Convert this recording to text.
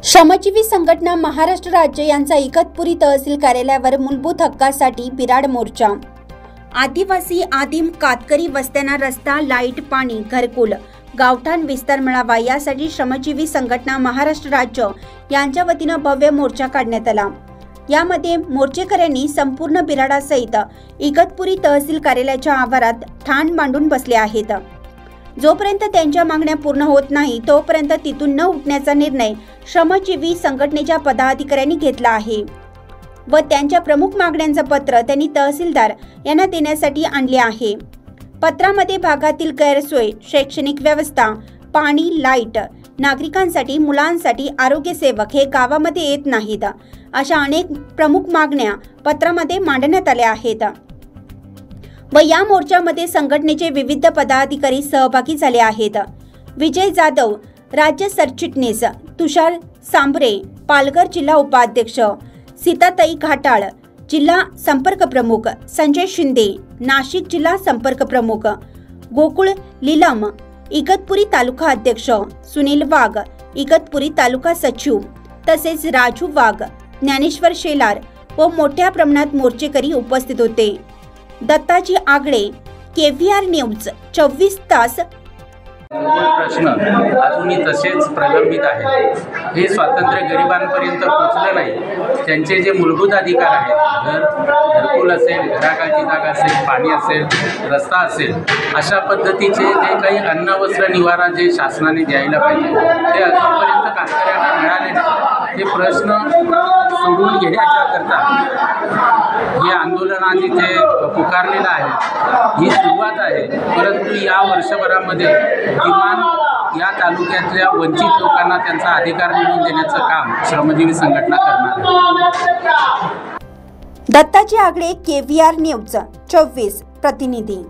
श्रमजीवी संघटना महाराष्ट्र राज्य यांचा इगतपुरी तहसील कार्यालयावर मूलभूत हक्कासाठी बिराड मोर्चा। आदिवासी आदिम कातकरी वस्त्यांना रस्ता, लाईट, पाणी, घरकुल, गावठाण विस्तार मिळावा यासाठी श्रमजीवी संघटना महाराष्ट्र राज्य यांच्या वतीने भव्य मोर्चा काढण्यात आला। यामध्ये मोर्चेकऱ्यांनी संपूर्ण बिराडासहित इगतपुरी तहसील कार्यालयाच्या आवारात ठाण मांडून बसले आहेत। जोपर्यंत त्यांच्या मागण्या पूर्ण होत नाही तोपर्यंत तिथून न उठण्याचा निर्णय श्रमजीवी संघटनेच्या पदाधिकाऱ्यांनी घेतला आहे व त्यांच्या प्रमुख मागण्यांचे पत्र त्यांनी तहसीलदार यांना देण्यासाठी आणले आहे। पत्रामध्ये भागातील गैरसोय, शैक्षणिक व्यवस्था, पाणी, लाईट, नागरिकांसाठी, मुलांसाठी आरोग्य सेवक हे गावामध्ये येत नाहीत अशा अनेक प्रमुख मागण्या पत्रामध्ये मांडण्यात आल्या आहेत व या मोर्चामध्ये संघटनेचे विविध पदाधिकारी सहभागी झाले आहेत। विजय जाधव राज्य सरचिटणीस, तुषार सांबरे पालघर जिल्हा उपाध्यक्ष, सीताताई घाटाळ जिल्हा संपर्क प्रमुख, संजय शिंदे नाशिक जिल्हा संपर्क प्रमुख, गोकुळ लीलम इगतपुरी तालुका अध्यक्ष, सुनील वाघ इगतपुरी तालुका सचिव तसेच राजू वाघ, ज्ञानेश्वर शेलार व मोठ्या प्रमाणात मोर्चेकरी उपस्थित होते। दत्ताजी आगळे, KVR न्यूज 24 तास। प्रश्न अजूनही तसेच प्रलंबित आहेत। हे स्वातंत्र्य गरिबांपर्यंत पोहोचलं नाही। त्यांचे जे मूलभूत अधिकार आहेत, घरकुल असेल, घराखालची जागा असेल, पाणी असेल, रस्ता असेल, अशा पद्धतीचे जे काही अन्न वस्त्र निवारा जे शासनाने द्यायला पाहिजे ते अजूनपर्यंत कातकऱ्यांना मिळाले नाही। हे प्रश्न सोडून घेण्याच्या करता हे आंदोलन आज इथे पुकारलेलं आहे। ही सुरुवात आहे, परंतु या वर्षभरामध्ये किमान या तालुक्यातल्या वंचित लोकांना त्यांचा अधिकार मिळवून देण्याचं काम श्रमजीवी संघटना करणार आहे। दत्ताजी आगळे, KVR न्यूज 24 प्रतिनिधी।